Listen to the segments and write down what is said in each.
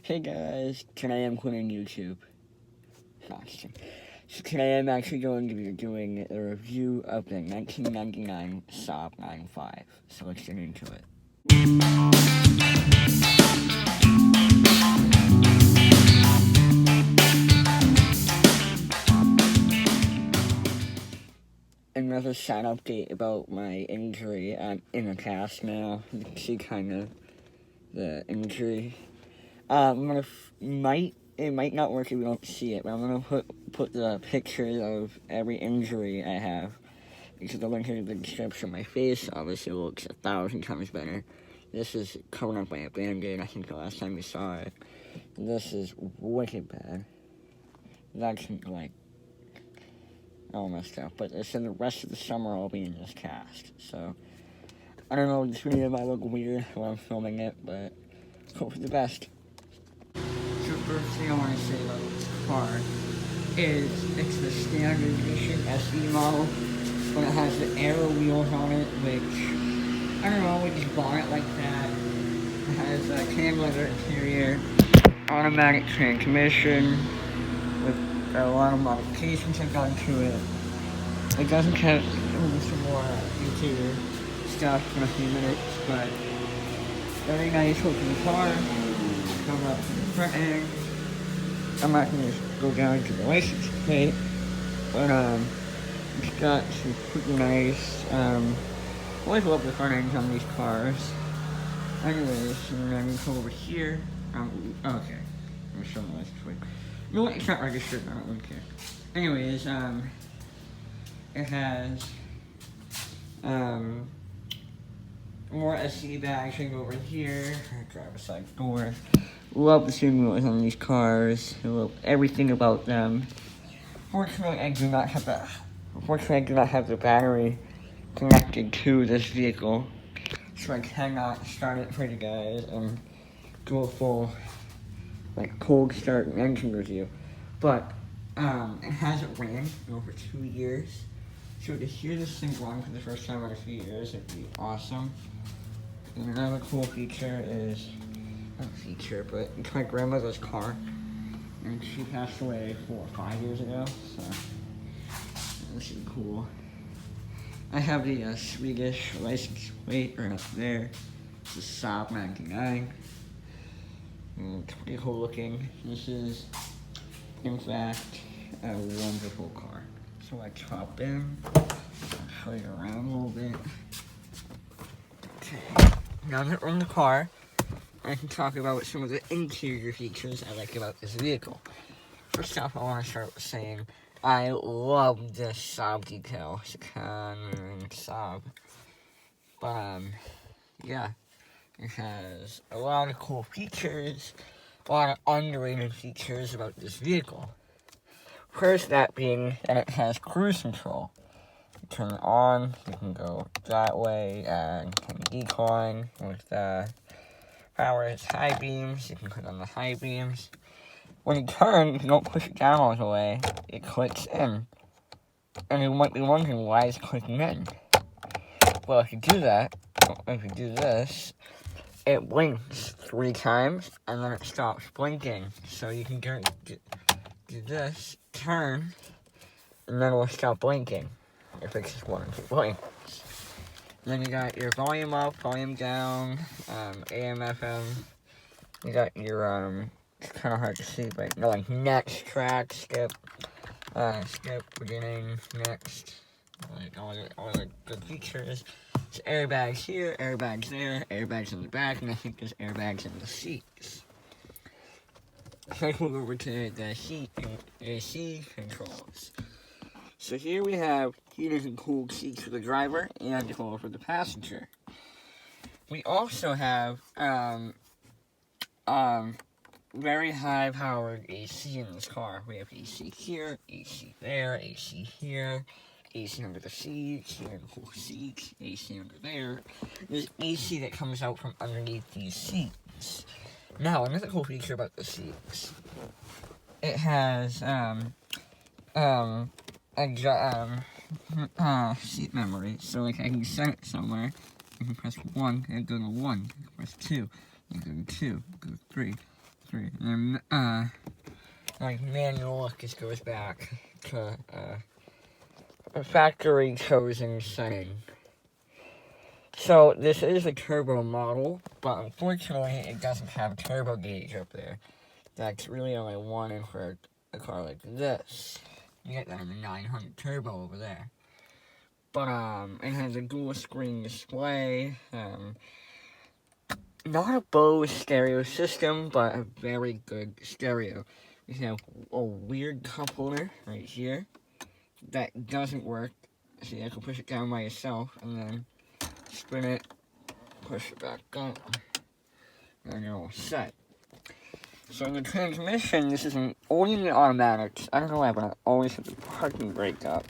Hey guys, today I'm quitting YouTube. Fasting. So today I'm actually going to be doing a review of the 1999 Saab 95. So let's get into it. Another sad update about my injury. I'm in a cast now. You can see kind of the injury. It might not work if you don't see it, but I'm gonna put the pictures of every injury I have. Because the link in the description. My face obviously looks 1,000 times better. This is covered up by a band-aid, I think the last time you saw it. This is wicked bad. That's like all messed up. But it's in the rest of the summer I'll be in this cast. So I don't know, this video might look weird while I'm filming it, but hope for the best. So first thing I want to say about this car is it's the standard edition SE model, but it has the arrow wheels on it, which, I don't know, we just bought it like that. It has a tan leather interior, automatic transmission, with a lot of modifications I've done to it. It doesn't have some more interior stuff in a few minutes, but very nice looking car. Come up to the front end. I'm not going to go down to the license plate, but it's got some pretty nice, always love the front ends on these cars. Anyways, and then we come over here, okay, I'm showing the license plate. You know what, it's not registered, I don't really care. Anyways, it has, more SC bags. I go over here, driver's side door. Love the steering wheels on these cars. I love everything about them. Unfortunately, I do not have the battery connected to this vehicle, so I cannot start it for you guys and do a full, cold start and engine review. But it hasn't ran in over 2 years, so to hear this thing run for the first time in a few years, it'd be awesome. And another cool feature is, not a feature, but it's my grandmother's car, and she passed away 4 or 5 years ago, so this is cool. I have the Swedish license plate right up there. It's a Saab 99. It's pretty cool looking. This is, in fact, a wonderful car. So let's hop in, I'll show you around a little bit. Okay. Now that we're in the car, I can talk about some of the interior features I like about this vehicle. First off, I want to start with saying I love this Saab decal. It's a Saab. But, yeah. It has a lot of cool features, a lot of underrated features about this vehicle. First, that being that it has cruise control. Turn it on, you can go that way, and can decline with the power. It's high beams, you can click on the high beams. When you turn, if you don't push it down all the way, it clicks in. And you might be wondering why it's clicking in. Well, if you do that, if you do this, it blinks 3 times, and then it stops blinking. So you can do this, turn, and then it will stop blinking. If it's just one or 2 blinks. Then you got your volume up, volume down, AM, FM. You got your, it's kind of hard to see, but like next track, skip, beginning, next, like all the good features. There's airbags here, airbags there, airbags in the back, and I think there's airbags in the seats. So let's move over to the heat and AC controls. So here we have heaters and cooled seats for the driver and for the passenger. We also have very high powered AC in this car. We have AC here, AC there, AC here, AC under the seats, here in the cool seats, AC under there. There's AC that comes out from underneath these seats. Now, another cool feature about the seats. It has seat memory, so like I can set it somewhere, I can press 1, and go to 1, I can press 2, and go to 2, go to 3, 3. And like manual look just goes back to a factory chosen setting. So this is a turbo model, but unfortunately it doesn't have a turbo gauge up there. That's really all I wanted for a car like this. You get that in the 900 turbo over there. But it has a dual screen display. Not a Bose stereo system, but a very good stereo. We have a weird cup holder right here that doesn't work. So you have to push it down by yourself and then spin it, push it back up, and you're all set. So in the transmission, this is an only automatic. I don't know why, but I always have the parking brake up.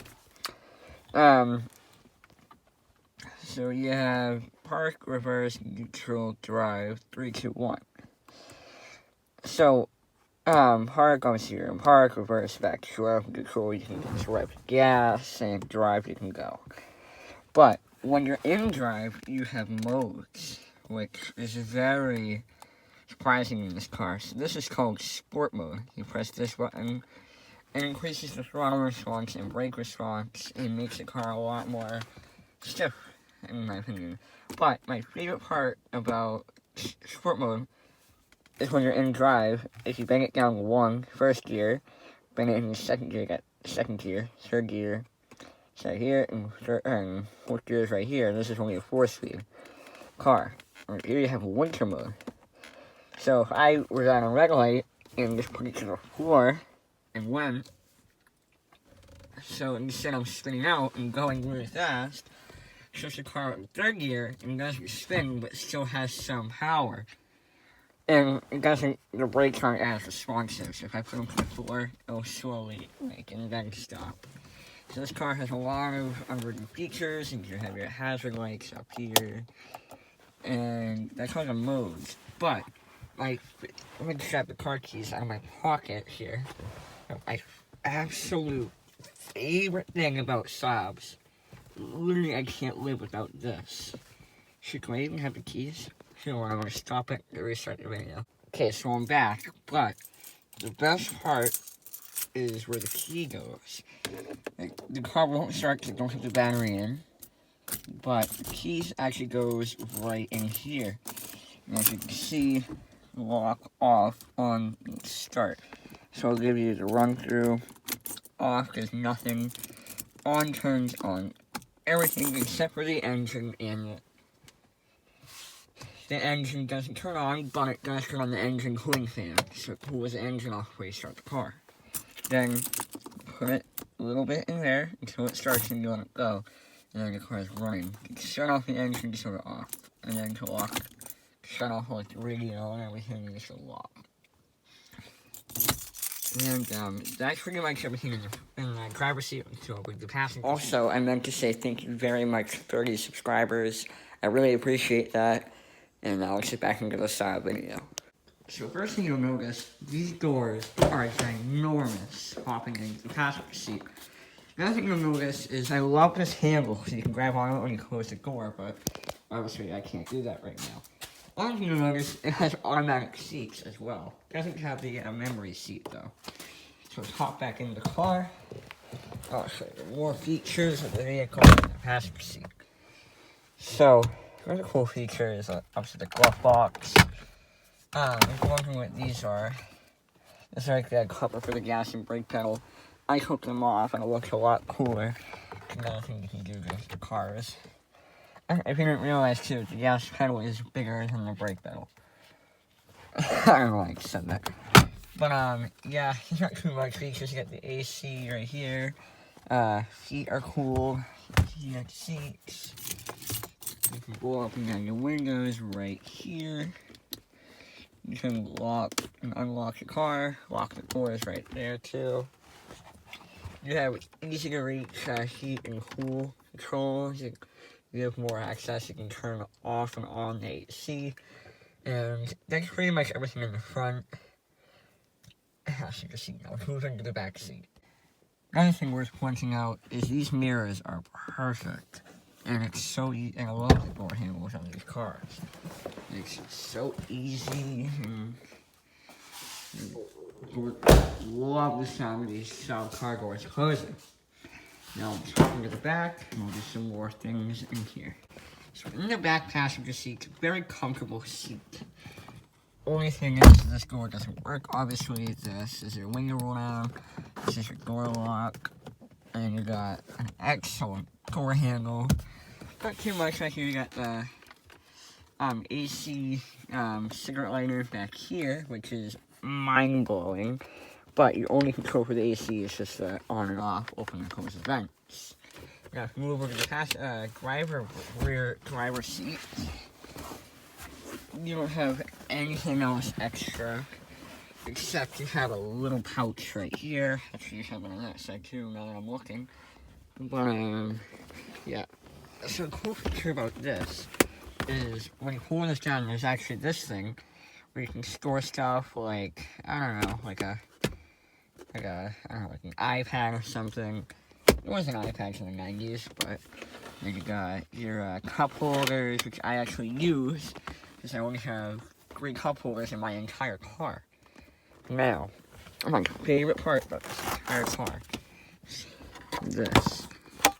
So you have park, reverse, neutral, drive, 3, 2, 1. So, park goes here, and park, reverse, back to drive, control, you can just rev gas, and drive, you can go. But, when you're in drive, you have modes, which is very surprising in this car. So this is called sport mode. You press this button, it increases the throttle response and brake response, and makes the car a lot more stiff, in my opinion. But my favorite part about sport mode is when you're in drive, if you bang it down 1, first gear, bang it in second gear, get second gear, third gear, so here, and fourth gear is right here. This is only a 4-speed car. Right here you have winter mode. So if I was on a red light and just put it to the floor and went, so instead of spinning out and going really fast, shows the car in third gear and doesn't spin but still has some power. And it doesn't, the brakes aren't as responsive, so if I put them to the floor, it'll slowly and then stop. So this car has a lot of underrated features, and you have your hazard lights up here, and that's all the modes. But, like, let me grab the car keys out of my pocket here. My absolute favorite thing about Saabs, literally I can't live without this. Should I even have the keys? Sure, I'm gonna stop it and restart the video. Okay, so I'm back, but the best part is where the key goes. Like, the car won't start because I don't have the battery in, but the keys actually goes right in here. And as you can see, lock off on start. So I'll give you the run through. Off is nothing. On turns on everything except for the engine, and the engine doesn't turn on, but it does turn on the engine cooling fan, so it cools the engine off before you start the car. Then put it a little bit in there until it starts and you let it go, and then the car is running. You can shut off the engine to turn it off, and then to lock, shut off like the radio and everything, and just lock. And that's pretty much everything in the driver's seat, so with the passenger. Also, I meant to say thank you very much to 30 subscribers. I really appreciate that. And now let's get back into the Saab video. So first thing you'll notice, these doors are ginormous, hopping into the passenger seat. Another thing you'll notice is I love this handle, so you can grab on it when you close the door, but obviously I can't do that right now. Another thing you'll notice, it has automatic seats as well. It doesn't have the memory seat though. So let's hop back into the car. I'll show you more features of the vehicle in the passenger seat. So, another cool feature is obviously the glove box. If you're wondering what these are, this is like a cover for the gas and brake pedal. I took them off and it looks a lot cooler. Another thing you can do with the cars. If you didn't realize too, the gas pedal is bigger than the brake pedal. I don't know why I said that. But yeah, it's not too much features. You got the AC right here. Feet are cool. Heated seats. You can go up and down your windows right here. You can lock and unlock your car. Lock the doors right there too. You have easy to reach heat and cool controls. You have more access. You can turn off and on the AC. And that's pretty much everything in the front. As you can see, now moving to the back seat. Another thing worth pointing out is these mirrors are perfect. And it's so easy, and I love the door handles on these cars. It's so easy, and people love the sound of these Saab car doors closing. Now, talking to the back, we'll do some more things in here. So in the back passenger seat, very comfortable seat. Only thing is, this door doesn't work. Obviously, this is your window roll down. This is your door lock. And you got an excellent door handle. Not too much right here. You got the AC cigarette lighter back here, which is mind-blowing. But your only control for the AC is just the on and off, open and close the vents. Now, move over to the rear driver seat. You don't have anything else extra, except you have a little pouch right here. Actually, you have it on that side too, now that I'm looking. But, yeah. So the cool feature about this is when you pull this down, there's actually this thing where you can store stuff like, I don't know, like an iPad or something. It wasn't iPads in the 90s, but then you got your cup holders, which I actually use, because I only have 3 cup holders in my entire car. Now, my favorite part about this entire car is this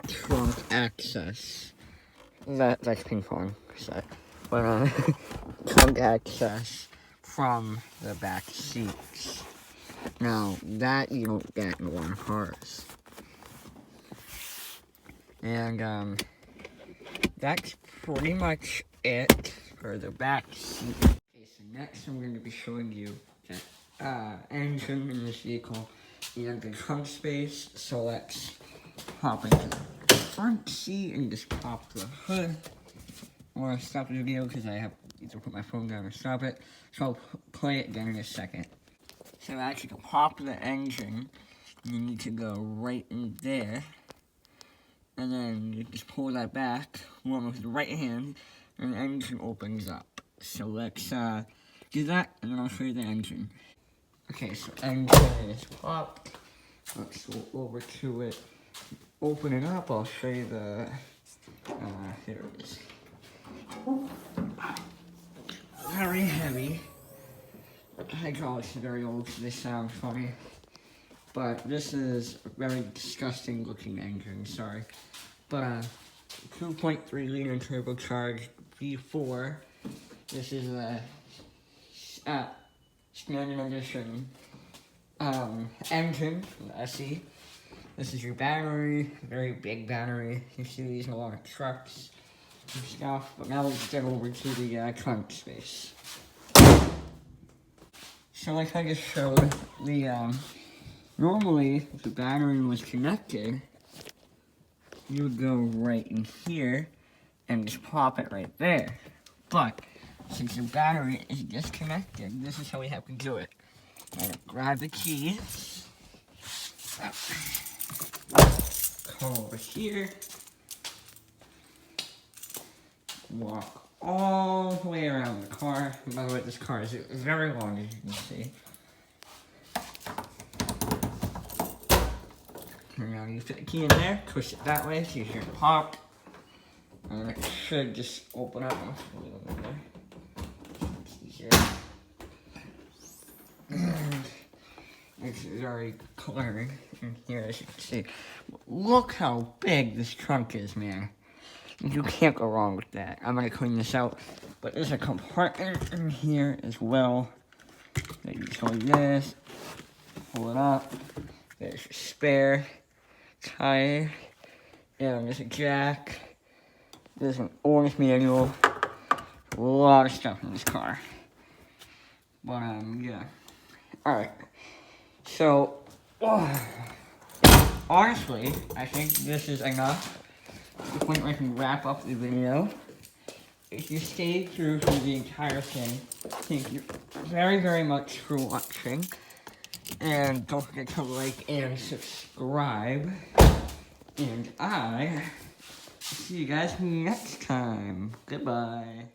trunk access. That's ping pong set, but trunk access from the back seats. Now, that you don't get in a lot of cars. And, that's pretty much it for the back seat. Okay, so next I'm going to be showing you the engine in this vehicle and the trunk space. So let's hop into the front seat and just pop the hood. I want to stop the video because I have to put my phone down or stop it. So I'll play it again in a second. So actually, to pop the engine, you need to go right in there. And then you just pull that back, one with the right hand, and the engine opens up. So let's do that, and then I'll show you the engine. Okay, so engine is popped. Let's go over to it. Open it up, I'll show you the, here it is. Very heavy. Hydraulics are very old, so they sound funny. But this is a very disgusting looking engine, sorry. But 2.3 liter turbocharged V4. This is a standard edition engine from the SE. This is your battery, very big battery. You see these in a lot of trucks and stuff. But now let's get over to the trunk space. So like I just showed, the normally if the battery was connected, you would go right in here and just pop it right there. But since your battery is disconnected, this is how we have to do it. I'm gonna grab the keys, come over here, walk all the way around the car. And by the way, this car is very long, as you can see. And now you fit the key in there, push it that way, so you hear it pop. And it should just open up. It's easier. And it's very clear in here, as you can see. Look how big this trunk is, man. You can't go wrong with that. I'm gonna clean this out. But there's a compartment in here as well. You just hold this, pull it up. There's your spare tire. And there's a jack. There's an orange manual. A lot of stuff in this car. But, yeah. Alright. So, honestly, I think this is enough to the point where I can wrap up the video. If you stayed through the entire thing, thank you very, very much for watching. And don't forget to like and subscribe. And I see you guys next time. Goodbye.